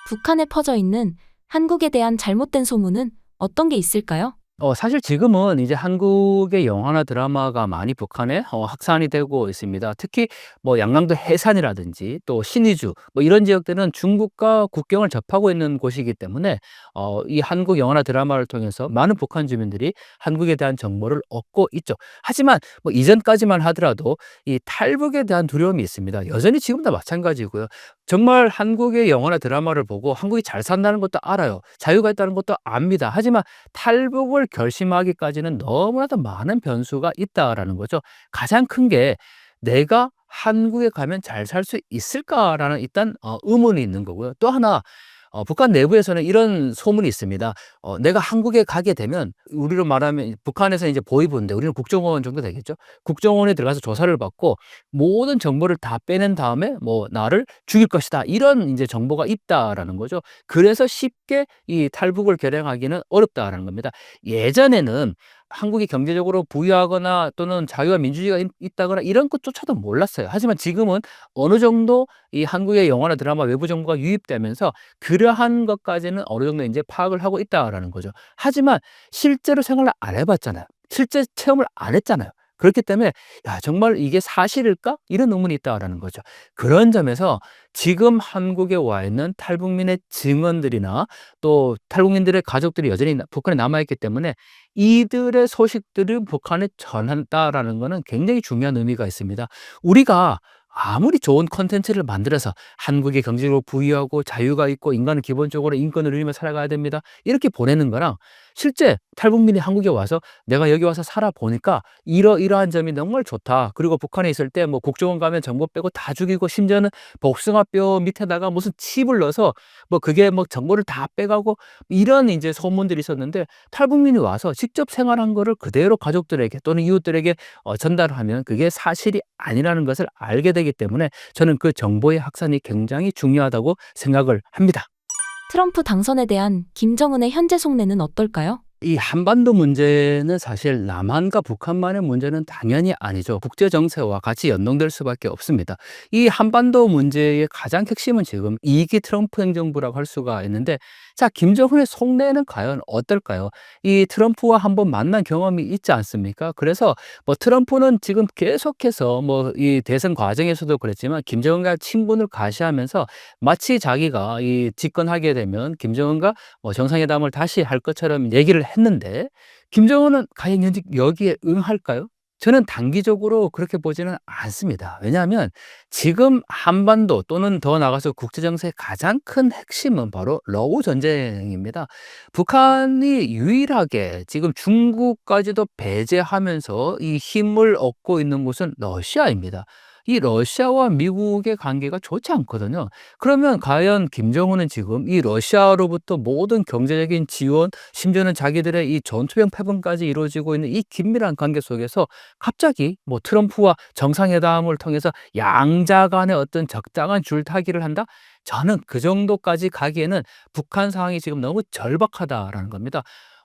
북한에 퍼져 있는 한국에 대한 잘못된 소문은 어떤 게 있을까요? 사실 지금은 이제 한국의 영화나 드라마가 많이 북한에 확산이 되고 있습니다. 특히 뭐 양강도 해산이라든지 또 신의주 뭐 이런 지역들은 중국과 국경을 접하고 있는 곳이기 때문에 이 한국 영화나 드라마를 통해서 많은 북한 주민들이 한국에 대한 정보를 얻고 있죠. 하지만 뭐 이전까지만 하더라도 이 탈북에 대한 두려움이 있습니다. 여전히 지금도 마찬가지고요. 정말 한국의 영화나 드라마를 보고 한국이 잘 산다는 것도 알아요. 자유가 있다는 것도 압니다. 하지만 탈북을 결심하기까지는 너무나도 많은 변수가 있다라는 거죠. 가장 큰 게 '내가 한국에 가면 잘 살 수 있을까?'라는 일단 의문이 있는 거고요. 또 하나 북한 내부에서는 이런 소문이 있습니다. 내가 한국에 가게 되면 우리로 말하면 북한에서 이제 보위부인데 우리는 국정원 정도 되겠죠. 국정원에 들어가서 조사를 받고 모든 정보를 다 빼낸 다음에 뭐 "나를 죽일 것이다." 이런 인제 정보가 있다라는 거죠. 그래서 쉽게 이 탈북을 결행하기는 어렵다라는 겁니다. 예전에는 한국이 경제적으로 부유하거나 또는 자유와 민주주의가 있다거나 이런 것조차도 몰랐어요. 하지만 지금은 어느 정도 이 한국의 영화나 드라마 외부 정보가 유입되면서 그러한 것까지는 어느 정도 인제 파악을 하고 있다라는 거죠. 하지만 실제로 생활을 안 해 봤잖아요. 실제 체험을 안 했잖아요. 그렇기 때문에 '야 정말 이게 사실일까?' 이런 의문이 있다라는 거죠. 그런 점에서 지금 한국에 와 있는 탈북민의 증언들이나 또 탈북민들의 가족들이 여전히 북한에 남아 있기 때문에 이들의 소식들을 북한에 전한다라는 거는 굉장히 중요한 의미가 있습니다. 우리가 아무리 좋은 콘텐츠를 만들어서 한국이 경제적으로 부유하고 자유가 있고 인간은 기본적으로 인권을 누리며 살아가야 됩니다. 이렇게 보내는 거랑 실제 탈북민이 한국에 와서 "내가 여기 와서 살아 보니까 이러이러한 점이 정말 좋다. 그리고 북한에 있을 때 뭐 국정원 가면 정보 빼고 다 죽이고 심지어는 복숭아뼈 밑에다가 무슨 칩을 넣어서 뭐 그게 뭐 정보를 다 빼가고" 이런 인제 소문들이 있었는데 탈북민이 와서 직접 생활한 거를 그대로 가족들에게 또는 이웃들에게 전달하면 그게 사실이 아니라는 것을 알게 되기 때문에 저는 그 정보의 확산이 굉장히 중요하다고 생각을 합니다. 트럼프 당선에 대한 김정은의 현재 속내는 어떨까요? 이 한반도 문제는 사실 남한과 북한만의 문제는 당연히 아니죠. 국제 정세와 같이 연동될 수밖에 없습니다. 이 한반도 문제의 가장 핵심은 지금 2기 트럼프 행정부라고 할 수가 있는데 자 김정은의 속내는 과연 어떨까요? 이 트럼프와 한번 만난 경험이 있지 않습니까? 그래서 뭐 트럼프는 지금 계속해서 뭐 이 대선 과정에서도 그랬지만 김정은과 친분을 가시하면서 마치 자기가 이 집권하게 되면 김정은과 정상회담을 다시 할 것처럼 얘기를 했는데 김정은은 과연 여기에 응할까요? 저는 단기적으로 그렇게 보지는 않습니다. 왜냐하면 지금 한반도 또는 더 나아가서 국제 정세의 가장 큰 핵심은 바로 러우 전쟁입니다. 북한이 유일하게 지금 중국까지도 배제하면서 이 힘을 얻고 있는 곳은 러시아입니다. 이 러시아와 미국의 관계가 좋지 않거든요. 그러면 과연 김정은은 지금 이 러시아로부터 모든 경제적인 지원, 심지어는 자기들의 이 전투병 패분까지 이루어지고 있는 이 긴밀한 관계 속에서 갑자기 뭐 트럼프와 정상회담을 통해서 양자 간의 어떤 적당한 줄타기를 한다? 저는 그 정도까지 가기에는 북한 상황이 지금 너무 절박하다라는 겁니다.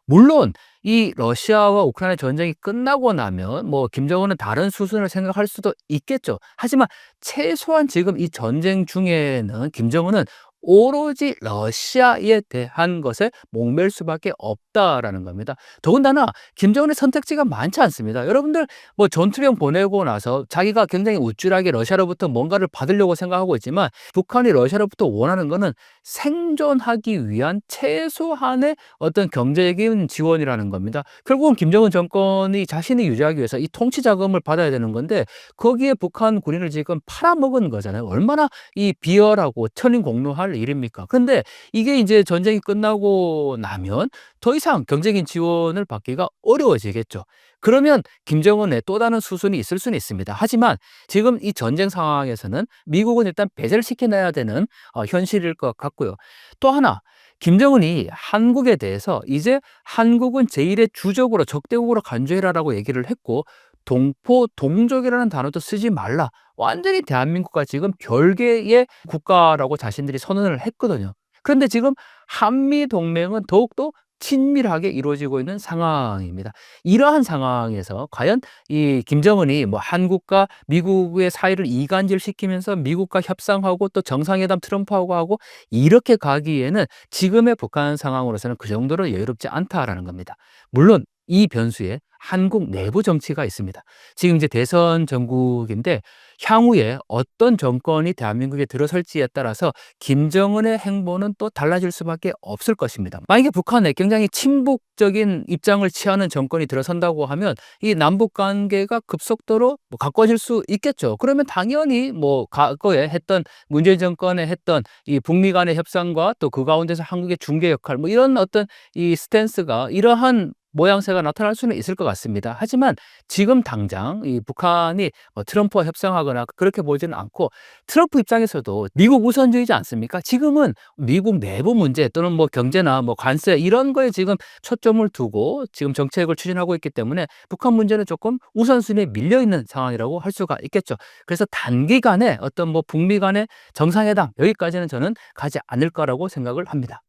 물론 이 러시아와 우크라이나 전쟁이 끝나고 나면 뭐 김정은은 다른 수순을 생각할 수도 있겠죠. 하지만 최소한 지금 이 전쟁 중에는 김정은은 오로지 러시아에 대한 것에 목맬 수밖에 없다라는 겁니다. 더군다나 김정은의 선택지가 많지 않습니다. 여러분들 뭐 전투병 보내고 나서 자기가 굉장히 우쭐하게 러시아로부터 뭔가를 받으려고 생각하고 있지만 북한이 러시아로부터 원하는 거는 생존하기 위한 최소한의 어떤 경제적인 지원이라는 겁니다. 결국은 김정은 정권이 자신이 유지하기 위해서 이 통치 자금을 받아야 되는 건데 거기에 북한 군인을 지금 팔아먹은 거잖아요. 얼마나 이 비열하고 천인공노할 일입니까? 그런데 이게 이제 전쟁이 끝나고 나면 더 이상 경제적인 지원을 받기가 어려워지겠죠. 그러면 김정은의 또 다른 수순이 있을 수는 있습니다. 하지만 지금 이 전쟁 상황에서는 미국은 일단 배제를 시켜놔야 되는 현실일 것 같고요. 또 하나 김정은이 한국에 대해서 이제 "한국은 제1의 주적으로 적대국으로 간주해라."라고 얘기를 했고 "동포 동족이라는 단어도 쓰지 말라." 완전히 대한민국과 지금 별개의 국가라고 자신들이 선언을 했거든요. 그런데 지금 한미 동맹은 더욱더 친밀하게 이루어지고 있는 상황입니다. 이러한 상황에서 과연 이 김정은이 뭐 한국과 미국의 사이를 이간질시키면서 미국과 협상하고 또 정상회담 트럼프하고 하고 이렇게 가기에는 지금의 북한 상황으로서는 그 정도로 여유롭지 않다라는 겁니다. 물론 이 변수에 한국 내부 정치가 있습니다. 지금 이제 대선 전국인데 향후에 어떤 정권이 대한민국에 들어설지에 따라서 김정은의 행보는 또 달라질 수밖에 없을 것입니다. 만약에 북한에 굉장히 친북적인 입장을 취하는 정권이 들어선다고 하면 이 남북 관계가 급속도로 가까워질 수 있겠죠. 그러면 당연히 뭐 과거에 했던 문재인 정권에 했던 이 북미 간의 협상과 또 그 가운데서 한국의 중개 역할 뭐 이런 어떤 이 스탠스가 이러한 모양새가 나타날 수는 있을 것 같습니다. 하지만 지금 당장 이 북한이 트럼프와 협상하거나 그렇게 보지는 않고 트럼프 입장에서도 미국 우선주의지 않습니까? 지금은 미국 내부 문제 또는 뭐 경제나 뭐 관세 이런 거에 지금 초점을 두고 지금 정책을 추진하고 있기 때문에 북한 문제는 조금 우선순위에 밀려 있는 상황이라고 할 수가 있겠죠. 그래서 단기간에 어떤 뭐 북미 간의 정상회담 여기까지는 저는 가지 않을 거라고 생각을 합니다.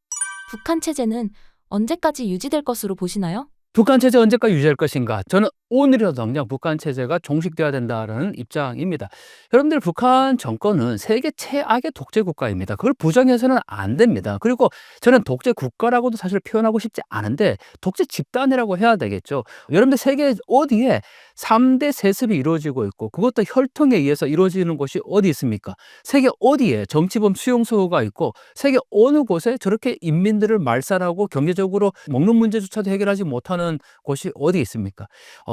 북한 체제는 언제까지 유지될 것으로 보시나요? 북한 체제 언제까지 유지할 것인가? 저는 오늘이라도 당장 북한 체제가 종식돼야 된다는 입장입니다. 여러분들 북한 정권은 세계 최악의 독재 국가입니다. 그걸 부정해서는 안 됩니다. 그리고 저는 독재 국가라고도 사실 표현하고 싶지 않은데 독재 집단이라고 해야 되겠죠. 여러분들 세계 어디에 3대 세습이 이루어지고 있고 그것도 혈통에 의해서 이루어지는 곳이 어디 있습니까? 세계 어디에 정치범 수용소가 있고 세계 어느 곳에 저렇게 인민들을 말살하고 경제적으로 먹는 문제조차도 해결하지 못하는 곳이 어디 있습니까?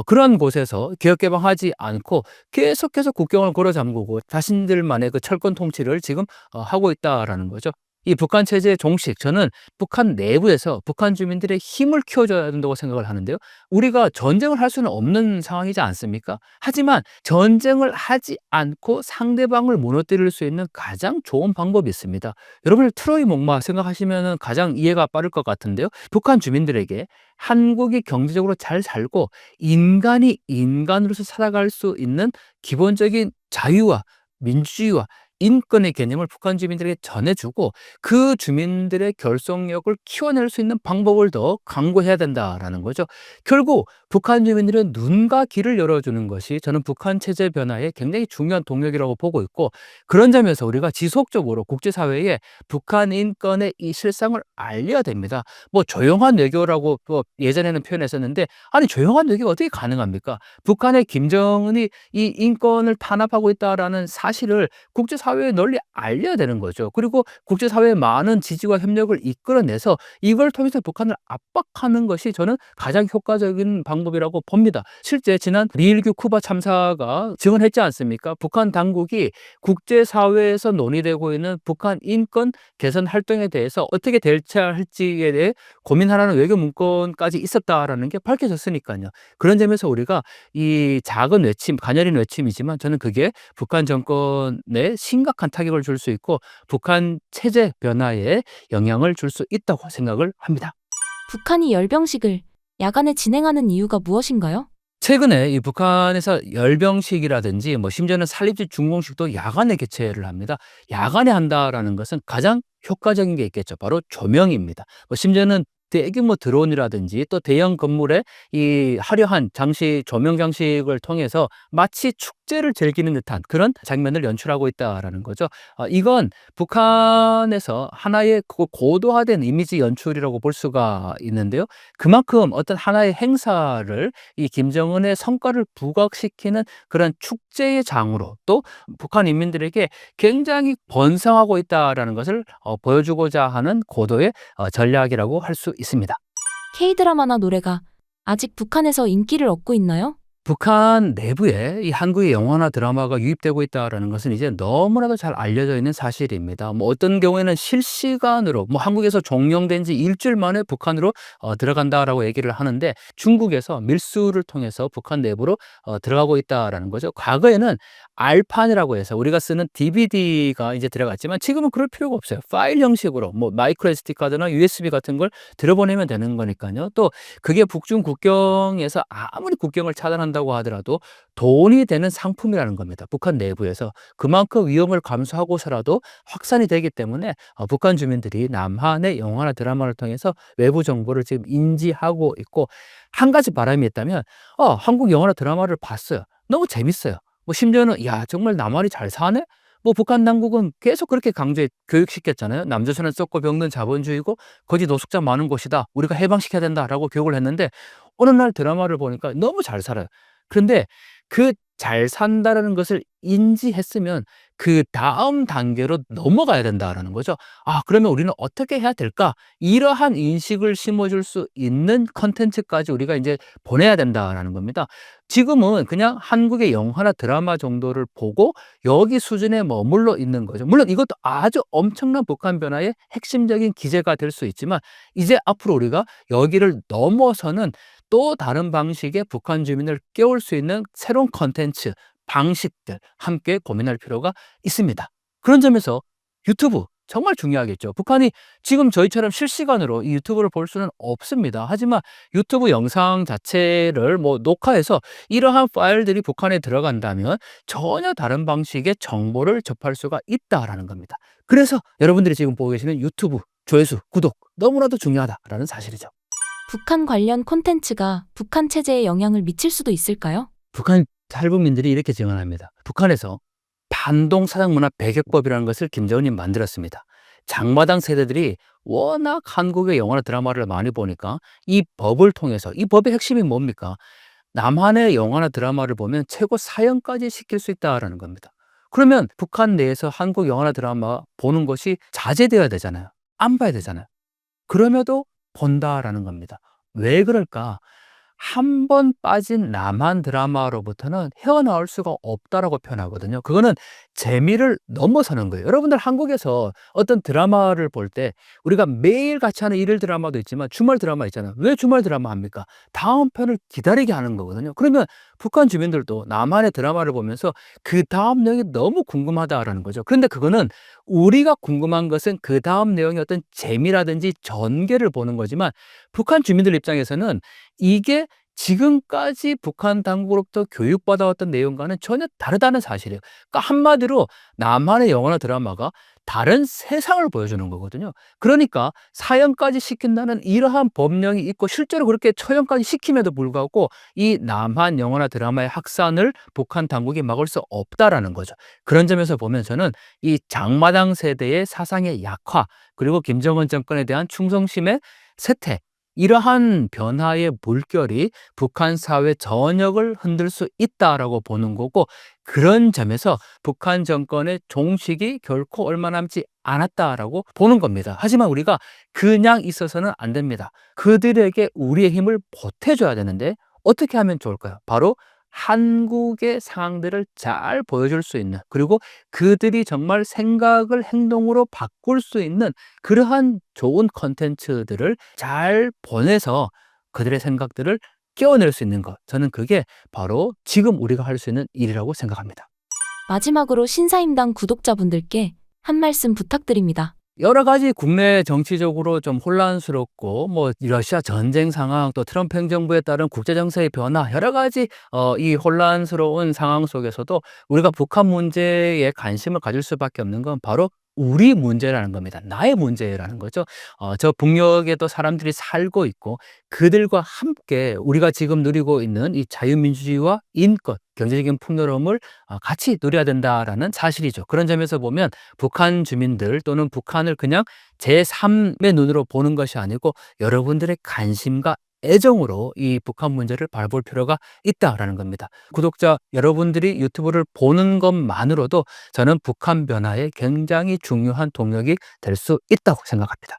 그런 곳에서 개혁개방하지 않고 계속해서 국경을 걸어 잠그고 자신들만의 그 철권 통치를 지금 하고 있다라는 거죠. 이 북한 체제의 종식, 저는 북한 내부에서 북한 주민들의 힘을 키워줘야 된다고 생각을 하는데요. 우리가 전쟁을 할 수는 없는 상황이지 않습니까? 하지만 전쟁을 하지 않고 상대방을 무너뜨릴 수 있는 가장 좋은 방법이 있습니다. 여러분들 트로이 목마 생각하시면 가장 이해가 빠를 것 같은데요. 북한 주민들에게 한국이 경제적으로 잘 살고 인간이 인간으로서 살아갈 수 있는 기본적인 자유와 민주주의와 인권의 개념을 북한 주민들에게 전해주고 그 주민들의 결속력을 키워낼 수 있는 방법을 더 강구해야 된다라는 거죠. 결국 북한 주민들은 눈과 귀를 열어주는 것이 저는 북한 체제 변화에 굉장히 중요한 동력이라고 보고 있고 그런 점에서 우리가 지속적으로 국제사회에 북한 인권의 이 실상을 알려야 됩니다. 뭐 조용한 외교라고 또 예전에는 표현했었는데 아니 조용한 외교가 어떻게 가능합니까? 북한의 김정은이 이 인권을 탄압하고 있다라는 사실을 국제사회에 널리 알려야 되는 거죠. 그리고 국제사회의 많은 지지와 협력을 이끌어내서 이걸 통해서 북한을 압박하는 것이 저는 가장 효과적인 방법이라고 봅니다. 실제 지난 리1규 쿠바 참사가 증언했지 않습니까? 북한 당국이 국제사회에서 논의되고 있는 북한 인권 개선 활동에 대해서 어떻게 대처할지에 대해 고민하라는 외교 문건까지 있었다라는 게 밝혀졌으니까요. 그런 점에서 우리가 이 작은 외침, 가녀린 외침이지만 저는 그게 북한 정권에 심각한 타격을 줄 수 있고 북한 체제 변화에 영향을 줄 수 있다고 생각을 합니다. 북한이 열병식을 야간에 진행하는 이유가 무엇인가요? 최근에 이 북한에서 열병식이라든지 뭐 심지어는 산립식 중공식도 야간에 개최를 합니다. 야간에 한다라는 것은 가장 효과적인 게 있겠죠. 바로 조명입니다. 뭐 심지어는 대규모 드론이라든지 또 대형 건물에 이 화려한 장식, 조명 장식을 통해서 마치 축제를 즐기는 듯한 그런 장면을 연출하고 있다라는 거죠. 이건 북한에서 하나의 고도화된 이미지 연출이라고 볼 수가 있는데요. 그만큼 어떤 하나의 행사를 이 김정은의 성과를 부각시키는 그런 축제의 장으로 또 북한 인민들에게 굉장히 번성하고 있다라는 것을 보여주고자 하는 고도의 전략이라고 할 수 있습니다. K-드라마나 노래가 아직 북한에서 인기를 얻고 있나요? 북한 내부에 이 한국의 영화나 드라마가 유입되고 있다라는 것은 이제 너무나도 잘 알려져 있는 사실입니다. 뭐 어떤 경우에는 실시간으로 뭐 한국에서 종영된 지 일주일 만에 북한으로 들어간다라고 얘기를 하는데 중국에서 밀수를 통해서 북한 내부로 들어가고 있다라는 거죠. 과거에는 알판이라고 해서 우리가 쓰는 DVD가 이제 들어갔지만 지금은 그럴 필요가 없어요. 파일 형식으로 뭐 마이크로 SD 카드나 USB 같은 걸 들어보내면 되는 거니까요. 또 그게 북중 국경에서 아무리 국경을 차단한다고 하더라도 돈이 되는 상품이라는 겁니다. 북한 내부에서 그만큼 위험을 감수하고서라도 확산이 되기 때문에 북한 주민들이 남한의 영화나 드라마를 통해서 외부 정보를 지금 인지하고 있고 한 가지 바람이 있다면 한국 영화나 드라마를 봤어요. 너무 재밌어요. 뭐 심지어는 야 정말 남한이 잘 사네? 뭐 북한 당국은 계속 그렇게 강조해 교육시켰잖아요. 남조선은 썩고 병든 자본주의고 거지 노숙자 많은 곳이다. 우리가 해방시켜야 된다라고 교육을 했는데 어느 날 드라마를 보니까 너무 잘 살아요. 그런데 그 잘 산다라는 것을 인지했으면 그다음 단계로 넘어가야 된다라는 거죠. '아 그러면 우리는 어떻게 해야 될까?' 이러한 인식을 심어줄 수 있는 콘텐츠까지 우리가 인제 보내야 된다라는 겁니다. 지금은 그냥 한국의 영화나 드라마 정도를 보고 여기 수준에 머물러 있는 거죠. 물론 이것도 아주 엄청난 북한 변화의 핵심적인 기제가 될 수 있지만 이제 앞으로 우리가 여기를 넘어서는 또 다른 방식의 북한 주민을 깨울 수 있는 새로운 콘텐츠, 방식들 함께 고민할 필요가 있습니다. 그런 점에서 유튜브 정말 중요하겠죠. 북한이 지금 저희처럼 실시간으로 이 유튜브를 볼 수는 없습니다. 하지만 유튜브 영상 자체를 뭐 녹화해서 이러한 파일들이 북한에 들어간다면 전혀 다른 방식의 정보를 접할 수가 있다라는 겁니다. 그래서 여러분들이 지금 보고 계시는 유튜브 조회수, 구독 너무나도 중요하다라는 사실이죠. 북한 관련 콘텐츠가 북한 체제에 영향을 미칠 수도 있을까요? 북한 탈북민들이 이렇게 증언합니다. 북한에서 반동 사상문화 배격법이라는 것을 김정은이 만들었습니다. 장마당 세대들이 워낙 한국의 영화나 드라마를 많이 보니까 이 법을 통해서 이 법의 핵심이 뭡니까? 남한의 영화나 드라마를 보면 최고 사형까지 시킬 수 있다라는 겁니다. 그러면 북한 내에서 한국 영화나 드라마 보는 것이 자제되어야 되잖아요. 안 봐야 되잖아요. 그럼에도 본다라는 겁니다. 왜 그럴까? 한 번 빠진 남한 드라마로부터는 헤어나올 수가 없다라고 표현하거든요. 그거는 재미를 넘어서는 거예요. 여러분들 한국에서 어떤 드라마를 볼 때 우리가 매일 같이 하는 일일 드라마도 있지만 주말 드라마 있잖아요. 왜 주말 드라마 합니까? 다음 편을 기다리게 하는 거거든요. 그러면 북한 주민들도 남한의 드라마를 보면서 그다음 내용이 너무 궁금하다라는 거죠. 그런데 그거는 우리가 궁금한 것은 그다음 내용의 어떤 재미라든지 전개를 보는 거지만 북한 주민들 입장에서는 이게 지금까지 북한 당국으로부터 교육받아왔던 내용과는 전혀 다르다는 사실이에요. 그러니까 한마디로 남한의 영화나 드라마가 다른 세상을 보여주는 거거든요. 그러니까 사형까지 시킨다는 이러한 법령이 있고 실제로 그렇게 처형까지 시킴에도 불구하고 이 남한 영화나 드라마의 확산을 북한 당국이 막을 수 없다라는 거죠. 그런 점에서 보면 저는 이 장마당 세대의 사상의 약화 그리고 김정은 정권에 대한 충성심의 쇠퇴 이러한 변화의 물결이 북한 사회 전역을 흔들 수 있다라고 보는 거고 그런 점에서 북한 정권의 종식이 결코 얼마 남지 않았다라고 보는 겁니다. 하지만 우리가 그냥 있어서는 안 됩니다. 그들에게 우리의 힘을 보태줘야 되는데 어떻게 하면 좋을까요? 바로 한국의 상황들을 잘 보여줄 수 있는 그리고 그들이 정말 생각을 행동으로 바꿀 수 있는 그러한 좋은 콘텐츠들을 잘 보내서 그들의 생각들을 깨워낼 수 있는 것. 저는 그게 바로 지금 우리가 할 수 있는 일이라고 생각합니다. 마지막으로 신사임당 구독자분들께 한 말씀 부탁드립니다. 여러 가지 국내 정치적으로 좀 혼란스럽고 뭐 러시아 전쟁 상황 또 트럼프 행정부에 따른 국제 정세의 변화 여러 가지 이 혼란스러운 상황 속에서도 우리가 북한 문제에 관심을 가질 수밖에 없는 건 바로 우리 문제라는 겁니다. 나의 문제라는 거죠. 저 북녘에도 사람들이 살고 있고 그들과 함께 우리가 지금 누리고 있는 이 자유민주주의와 인권, 경제적인 풍요로움을 같이 누려야 된다라는 사실이죠. 그런 점에서 보면 북한 주민들 또는 북한을 그냥 제3의 눈으로 보는 것이 아니고 여러분들의 관심과 애정으로 이 북한 문제를 바라볼 필요가 있다라는 겁니다. 구독자 여러분들이 유튜브를 보는 것만으로도 저는 북한 변화에 굉장히 중요한 동력이 될 수 있다고 생각합니다.